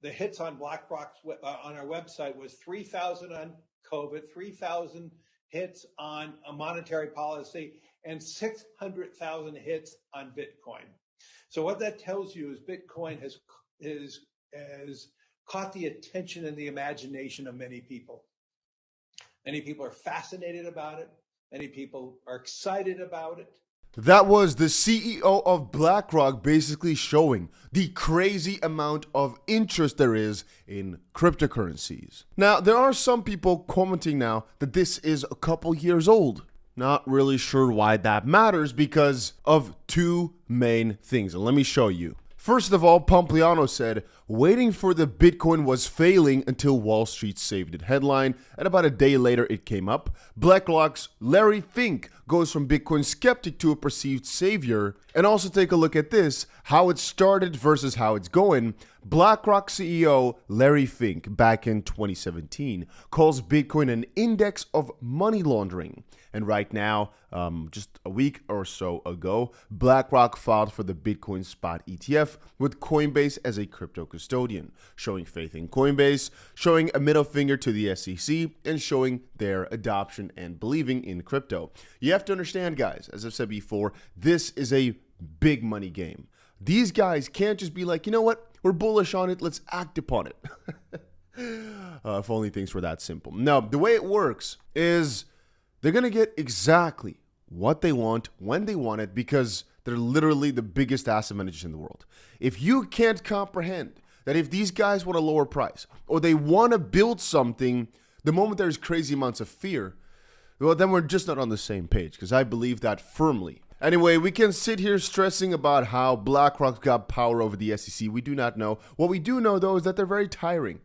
The hits on BlackRock's on our website was 3,000 on COVID, 3,000 hits on a monetary policy, and 600,000 hits on Bitcoin. So what that tells you is Bitcoin has caught the attention and the imagination of many people. Many people are fascinated about it. Many people are excited about it. That was the CEO of BlackRock basically showing the crazy amount of interest there is in cryptocurrencies. Now, there are some people commenting now that this is a couple years old. Not really sure why that matters because of two main things. And let me show you. First of all, Pompliano said, waiting for the Bitcoin was failing until Wall Street saved it headline, and about a day later it came up. BlackRock's Larry Fink goes from Bitcoin skeptic to a perceived savior. And also take a look at this, how it started versus how it's going. BlackRock CEO Larry Fink, back in 2017, calls Bitcoin an index of money laundering. And right now, just a week or so ago, BlackRock filed for the Bitcoin spot ETF with Coinbase as a crypto custodian, showing faith in Coinbase, showing a middle finger to the SEC, and showing their adoption and believing in crypto. You have to understand, guys, as I've said before, this is a big money game. These guys can't just be like, you know what, we're bullish on it, let's act upon it. If only things were that simple. No, the way it works is they're going to get exactly what they want when they want it because they're literally the biggest asset managers in the world. If you can't comprehend that if these guys want a lower price or they want to build something, the moment there's crazy amounts of fear, well, then we're just not on the same page because I believe that firmly. Anyway, we can sit here stressing about how BlackRock's got power over the SEC. We do not know. What we do know, though, is that they're very tiring.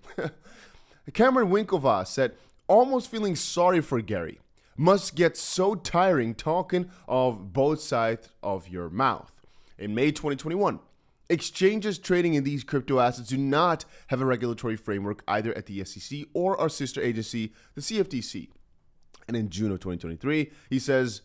Cameron Winklevoss said, almost feeling sorry for Gary. Must get so tiring talking of both sides of your mouth. In May 2021, exchanges trading in these crypto assets do not have a regulatory framework either at the SEC or our sister agency, the CFTC. And in June of 2023, he says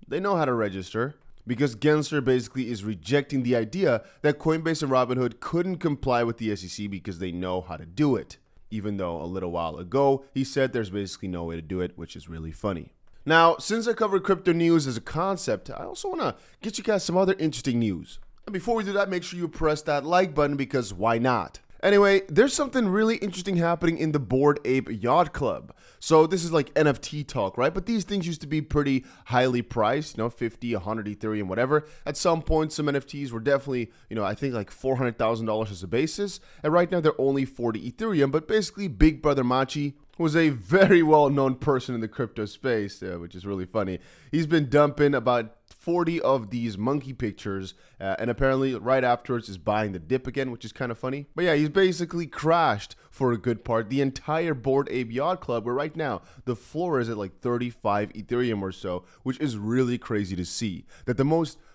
they know how to register because Gensler basically is rejecting the idea that Coinbase and Robinhood couldn't comply with the SEC because they know how to do it. Even though a little while ago, he said there's basically no way to do it, which is really funny. Now, since I cover crypto news as a concept, I also want to get you guys some other interesting news. And before we do that, make sure you press that like button because why not? Anyway, there's something really interesting happening in the Bored Ape Yacht Club. So this is like NFT talk, right? But these things used to be pretty highly priced, 50, 100 Ethereum, whatever. At some point, some NFTs were definitely, I think like $400,000 as a basis. And right now they're only 40 Ethereum. But basically, Big Brother Machi was a very well-known person in the crypto space, which is really funny. He's been dumping about 40 of these monkey pictures, and apparently right afterwards is buying the dip again, which is kind of funny. But yeah, he's basically crashed for a good part the entire Bored Ape Yacht Club, where right now the floor is at like 35 Ethereum or so, which is really crazy to see. That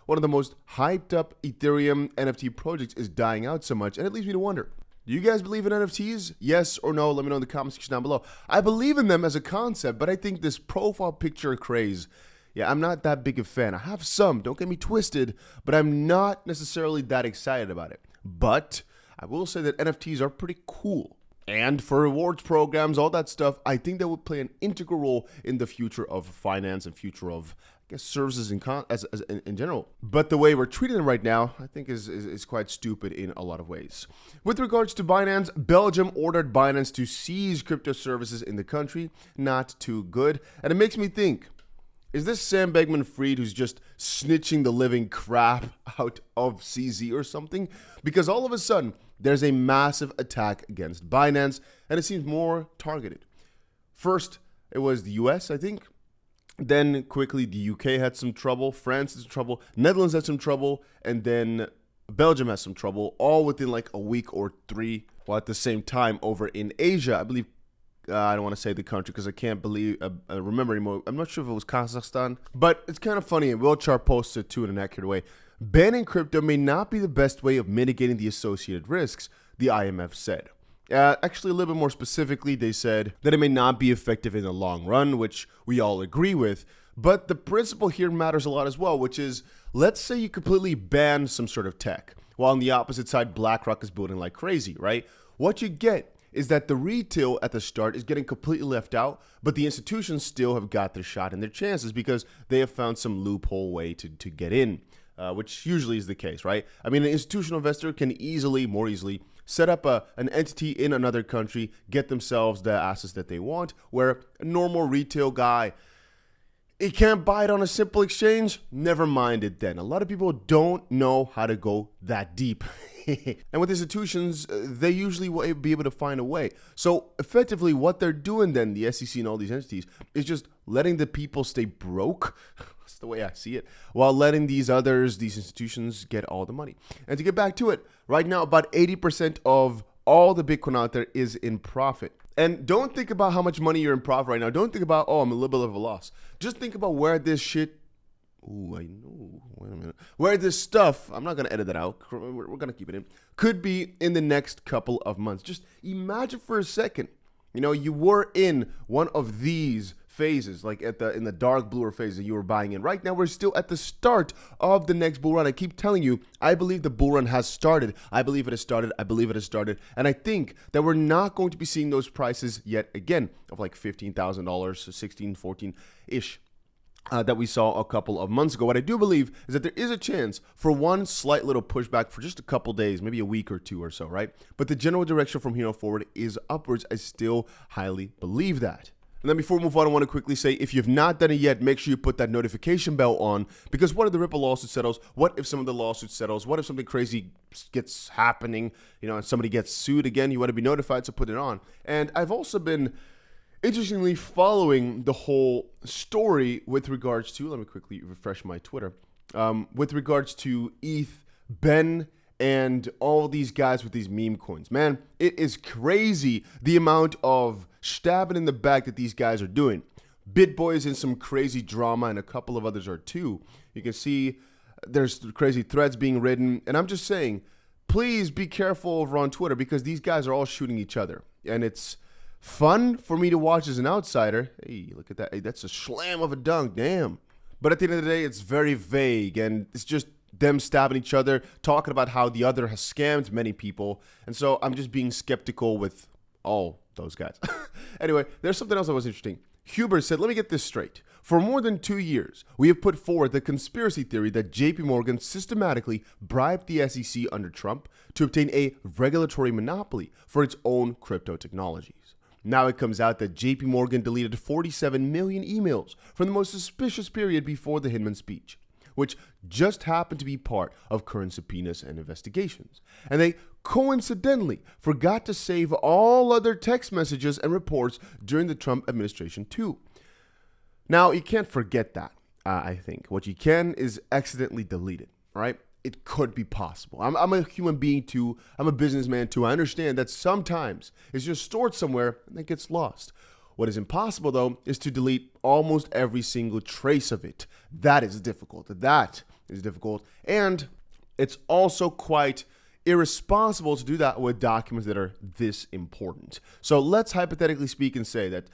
one of the most hyped up Ethereum NFT projects is dying out so much, and it leaves me to wonder, do you guys believe in NFTs? Yes or no? Let me know in the comment section down below. I believe in them as a concept, but I think this profile picture craze, yeah, I'm not that big a fan. I have some, don't get me twisted, but I'm not necessarily that excited about it. But I will say that NFTs are pretty cool. And for rewards programs, all that stuff, I think that would play an integral role in the future of finance and future of, services in general. But the way we're treating them right now, I think is quite stupid in a lot of ways. With regards to Binance, Belgium ordered Binance to seize crypto services in the country. Not too good. And it makes me think, is this Sam Bankman-Fried who's just snitching the living crap out of CZ or something? Because all of a sudden, there's a massive attack against Binance, and it seems more targeted. First, it was the US, I think. Then quickly the UK had some trouble, France had some trouble, Netherlands had some trouble, and then Belgium has some trouble, all within like a week or three, while at the same time over in Asia, I believe, I don't want to say the country because I can't remember anymore. I'm not sure if it was Kazakhstan, but it's kind of funny, and Will Char posted too in an accurate way. Banning crypto may not be the best way of mitigating the associated risks, the IMF said. Actually, a little bit more specifically, they said that it may not be effective in the long run, which we all agree with. But the principle here matters a lot as well, which is, let's say you completely ban some sort of tech. while on the opposite side, BlackRock is building like crazy, right? What you get is that the retail at the start is getting completely left out, but the institutions still have got their shot and their chances because they have found some loophole way to get in, which usually is the case, right? I mean, an institutional investor can more easily, set up an entity in another country, get themselves the assets that they want, where a normal retail guy, he can't buy it on a simple exchange. Never mind it then. A lot of people don't know how to go that deep. And with institutions, they usually will be able to find a way. So effectively what they're doing then, the SEC and all these entities, is just letting the people stay broke. That's the way I see it. While letting these institutions get all the money. And to get back to it, right now about 80% of all the Bitcoin out there is in profit. And don't think about how much money you're in profit right now. Don't think about, oh, I'm a little bit of a loss. Just think about where this shit, wait a minute. Where this stuff, I'm not going to edit that out. We're going to keep it in. Could be in the next couple of months. Just imagine for a second, you were in one of these phases, like in the dark bluer phase that you were buying in. Right now, we're still at the start of the next bull run. I keep telling you, I believe the bull run has started. I believe it has started. I believe it has started. And I think that we're not going to be seeing those prices yet again of like $15,000, 16, 14-ish. That we saw a couple of months ago. What I do believe is that there is a chance for one slight little pushback for just a couple days, maybe a week or two or so, right? But the general direction from here on forward is upwards. I still highly believe that. And then before we move on, I want to quickly say, if you've not done it yet, make sure you put that notification bell on, because what if the Ripple lawsuit settles? What if some of the lawsuit settles? What if something crazy gets happening, and somebody gets sued again? You want to be notified, so put it on. And I've also been interestingly following the whole story with regards to, let me quickly refresh my Twitter, with regards to ETH, Ben, and all these guys with these meme coins. Man, it is crazy the amount of stabbing in the back that these guys are doing. BitBoy is in some crazy drama, and a couple of others are too. You can see there's crazy threads being written, and I'm just saying, please be careful over on Twitter, because these guys are all shooting each other, and it's fun for me to watch as an outsider. Hey, look at that. Hey, that's a slam of a dunk. Damn. But at the end of the day, it's very vague, and it's just them stabbing each other, talking about how the other has scammed many people. And so I'm just being skeptical with all those guys. Anyway, there's something else that was interesting. Huber said, let me get this straight. For more than 2 years, we have put forward the conspiracy theory that JPMorgan systematically bribed the SEC under Trump to obtain a regulatory monopoly for its own crypto technologies. Now it comes out that JPMorgan deleted 47 million emails from the most suspicious period before the Hinman speech, which just happened to be part of current subpoenas and investigations. And they coincidentally forgot to save all other text messages and reports during the Trump administration too. Now, you can't forget that, I think. What you can is accidentally delete it, right? It could be possible. I'm a human being too. I'm a businessman too. I understand that sometimes it's just stored somewhere and it gets lost. What is impossible, though, is to delete almost every single trace of it. That is difficult. And it's also quite irresponsible to do that with documents that are this important. So let's hypothetically speak and say that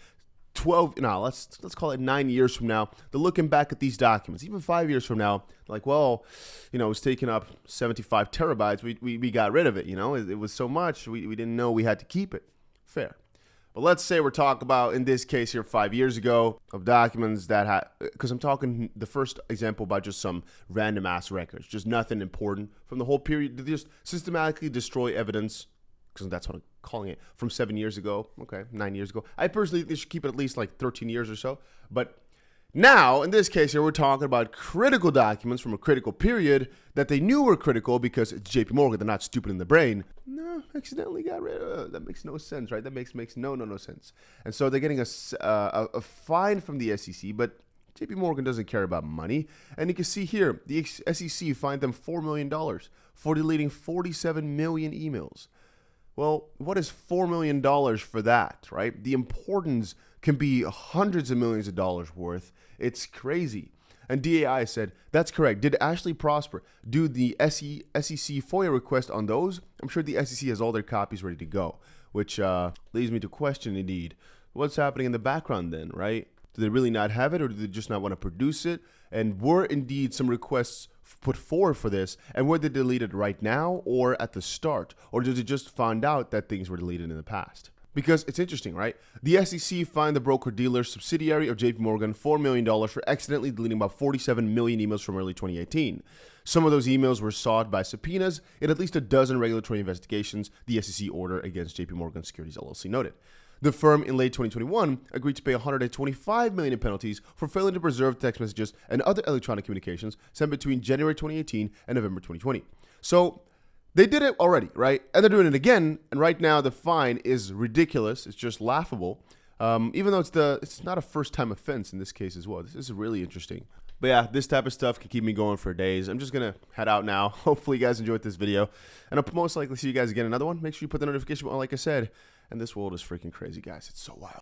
let's call it 9 years from now, they're looking back at these documents, even 5 years from now, like, well, it's taking up 75 terabytes. We got rid of it. It was so much. We didn't know we had to keep it. Fair. But let's say we're talking about, in this case here, 5 years ago, of documents that had, because I'm talking the first example about just some random ass records, just nothing important from the whole period. They just systematically destroy evidence, because that's what I'm calling it, from 7 years ago. Okay, 9 years ago. I personally think they should keep it at least like 13 years or so. But now, in this case here, we're talking about critical documents from a critical period that they knew were critical because it's JPMorgan. They're not stupid in the brain. No, accidentally got rid of it. That makes no sense, right? That makes no sense. And so they're getting a fine from the SEC, but JPMorgan doesn't care about money. And you can see here, the SEC fined them $4 million for deleting 47 million emails. Well, what is $4 million for that, right? The importance can be hundreds of millions of dollars worth. It's crazy. And DAI said, that's correct. Did Ashley Prosper do the SEC FOIA request on those? I'm sure the SEC has all their copies ready to go, which leads me to question, indeed, what's happening in the background then, right? Do they really not have it, or do they just not want to produce it? And were indeed some requests put forward for this, and were they deleted right now or at the start, or did they just find out that things were deleted in the past? Because it's interesting, right? The SEC fined the broker-dealer subsidiary of JPMorgan $4 million for accidentally deleting about 47 million emails from early 2018. Some of those emails were sought by subpoenas in at least a dozen regulatory investigations, the SEC order against JPMorgan Securities LLC noted. The firm in late 2021 agreed to pay $125 million in penalties for failing to preserve text messages and other electronic communications sent between January 2018 and November 2020. So they did it already, right? And they're doing it again. And right now the fine is ridiculous. It's just laughable. Even though it's not a first-time offense in this case as well. This is really interesting. But yeah, this type of stuff can keep me going for days. I'm just going to head out now. Hopefully you guys enjoyed this video. And I'll most likely see you guys again in another one. Make sure you put the notification button like I said. And this world is freaking crazy, guys. It's so wild.